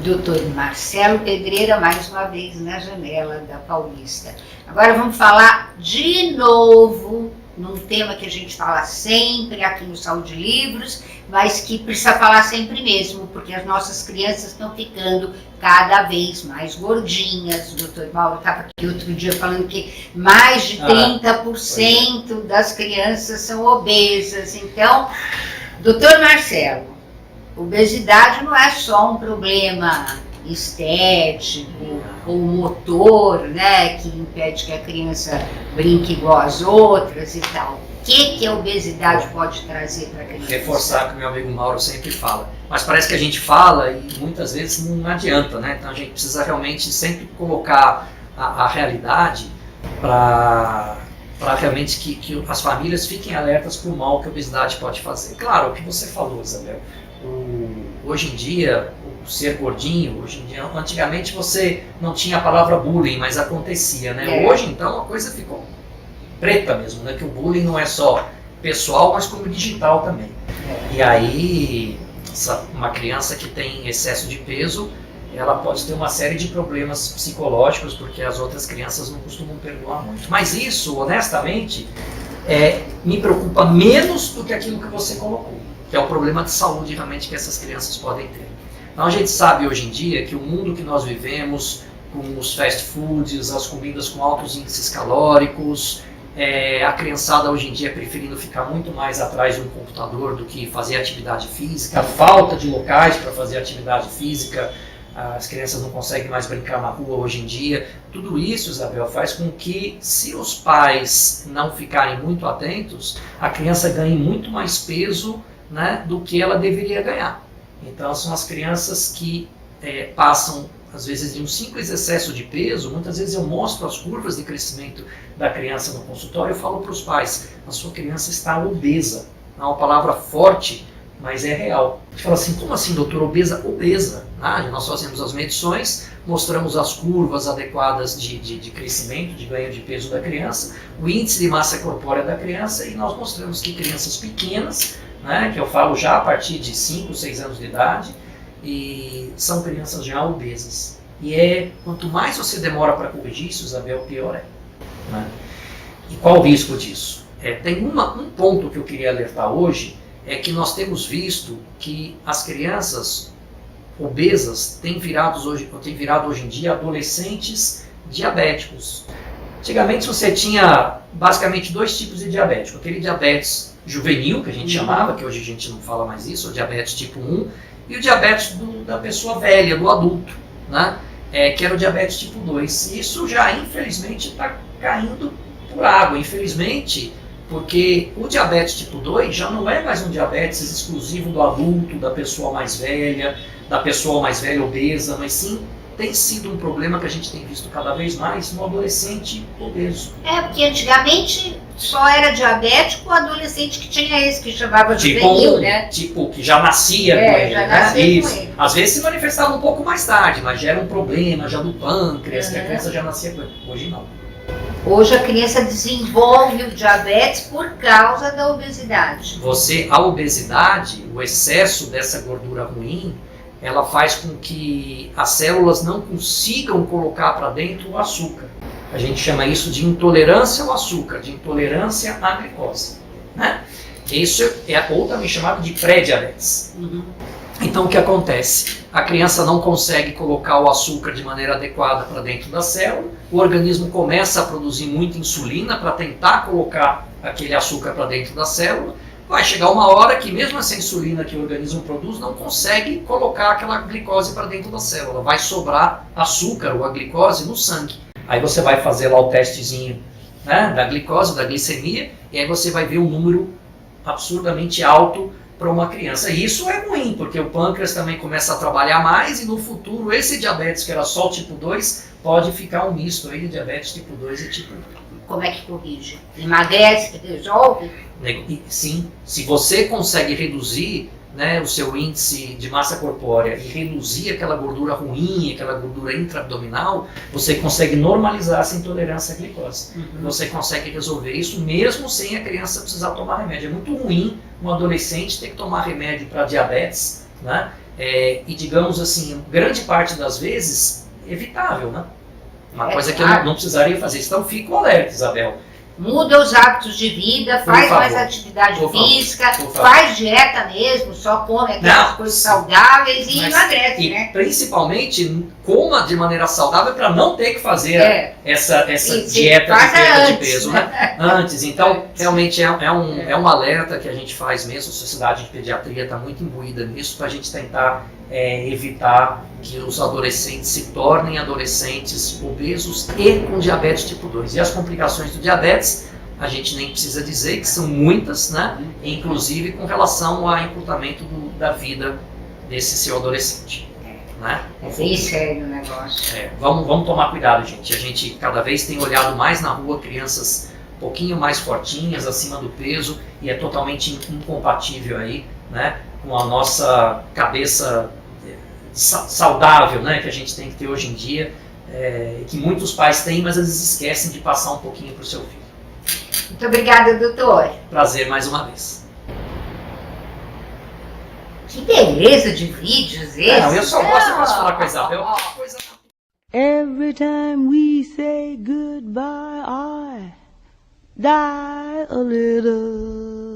Doutor Marcelo Pedreira, mais uma vez na janela da Paulista. Agora vamos falar de novo num tema que a gente fala sempre aqui no Saúde Livros, mas que precisa falar sempre mesmo, porque as nossas crianças estão ficando cada vez mais gordinhas. O doutor Mauro estava aqui outro dia falando que mais de 30% das crianças são obesas. Então, doutor Marcelo, obesidade não é só um problema estético ou motor, né, que impede que a criança brinque igual às outras e tal. O que a obesidade pode trazer para a criança? Reforçar o que o meu amigo Mauro sempre fala. Mas parece que a gente fala e muitas vezes não adianta, né? Então a gente precisa realmente sempre colocar a realidade para realmente que as famílias fiquem alertas para o mal que a obesidade pode fazer. Claro, o que você falou, Isabel, hoje em dia, o ser gordinho, antigamente você não tinha a palavra bullying, mas acontecia, né? Hoje, então, a coisa ficou preta mesmo, né? Que o bullying não é só pessoal, mas como digital também. E aí, uma criança que tem excesso de peso, ela pode ter uma série de problemas psicológicos, porque as outras crianças não costumam perdoar muito. Mas isso, honestamente, me preocupa menos do que aquilo que você colocou, que é o problema de saúde realmente que essas crianças podem ter. Então a gente sabe hoje em dia que o mundo que nós vivemos, com os fast foods, as comidas com altos índices calóricos, a criançada hoje em dia preferindo ficar muito mais atrás de um computador do que fazer atividade física, a falta de locais para fazer atividade física, as crianças não conseguem mais brincar na rua hoje em dia. Tudo isso, Isabel, faz com que, se os pais não ficarem muito atentos, a criança ganhe muito mais peso, né, do que ela deveria ganhar. Então são as crianças que passam, às vezes, de um simples excesso de peso. Muitas vezes eu mostro as curvas de crescimento da criança no consultório e falo para os pais, a sua criança está obesa. É uma palavra forte, mas é real. A gente fala assim, como assim, doutor, obesa? Obesa. Nós fazemos as medições, mostramos as curvas adequadas de crescimento, de ganho de peso da criança, o índice de massa corpórea da criança, e nós mostramos que crianças pequenas, né, que eu falo já a partir de 5, 6 anos de idade, e são crianças já obesas. E quanto mais você demora para corrigir isso, Isabel, pior é. Né? E qual o risco disso? Tem um ponto que eu queria alertar hoje, é que nós temos visto que as crianças obesas têm virado hoje em dia adolescentes diabéticos. Antigamente você tinha basicamente 2 tipos de diabético. Aquele diabetes juvenil, que a gente chamava, que hoje a gente não fala mais isso, o diabetes tipo 1, e o diabetes da pessoa velha, do adulto, né? Que era o diabetes tipo 2. E isso já, infelizmente, está caindo por água, infelizmente, porque o diabetes tipo 2 já não é mais um diabetes exclusivo do adulto, da pessoa mais velha obesa, mas sim tem sido um problema que a gente tem visto cada vez mais no adolescente obeso. Porque antigamente só era diabético o adolescente que tinha esse que chamava juvenil, né? Tipo, que já nascia com ele, né? Isso. Às vezes se manifestava um pouco mais tarde, mas já era um problema, já do pâncreas, que a criança já nascia com ele. Hoje não. Hoje a criança desenvolve o diabetes por causa da obesidade. A obesidade, o excesso dessa gordura ruim, ela faz com que as células não consigam colocar para dentro o açúcar. A gente chama isso de intolerância ao açúcar, de intolerância à glicose. Né? Isso ou também chamado de pré-diabetes. Então o que acontece? A criança não consegue colocar o açúcar de maneira adequada para dentro da célula, o organismo começa a produzir muita insulina para tentar colocar aquele açúcar para dentro da célula. Vai chegar uma hora que mesmo essa insulina que o organismo produz não consegue colocar aquela glicose para dentro da célula. Vai sobrar açúcar ou a glicose no sangue. Aí você vai fazer lá o testezinho, né, da glicose, da glicemia, e aí você vai ver um número absurdamente alto para uma criança. E isso é ruim, porque o pâncreas também começa a trabalhar mais e no futuro esse diabetes que era só o tipo 2 pode ficar um misto aí de diabetes tipo 2 e tipo 1. Como é que corrige? Emagrece, resolve? Sim, se você consegue reduzir, né, o seu índice de massa corpórea e reduzir aquela gordura ruim, aquela gordura intraabdominal, você consegue normalizar essa intolerância à glicose. Você consegue resolver isso mesmo sem a criança precisar tomar remédio. É muito ruim um adolescente ter que tomar remédio para diabetes, né, e digamos assim, grande parte das vezes, evitável, né? Uma coisa que eu claro. não precisaria fazer. Então, fico alerta, Isabel. Muda os hábitos de vida, faz mais atividade física, faz dieta mesmo, só come aquelas coisas saudáveis e emagrece, né? Principalmente, coma de maneira saudável para não ter que fazer essa dieta de perda de peso, né? Antes. Então, realmente é um alerta que a gente faz mesmo. A Sociedade de Pediatria está muito imbuída nisso para a gente tentar evitar que os adolescentes se tornem adolescentes obesos e com diabetes tipo 2. E as complicações do diabetes, a gente nem precisa dizer que são muitas, né? Inclusive com relação ao encurtamento da vida desse seu adolescente. Né? É bem sério o negócio. Vamos tomar cuidado, gente. A gente cada vez tem olhado mais na rua crianças um pouquinho mais fortinhas, acima do peso, e é totalmente incompatível aí, né, com a nossa cabeça saudável, né, que a gente tem que ter hoje em dia, que muitos pais têm, mas eles esquecem de passar um pouquinho para o seu filho. Muito obrigada, doutor. Prazer mais uma vez. Que beleza de vídeos esses. Não, eu só gosto de falar com a Isabel. Every time we say goodbye, I die a little.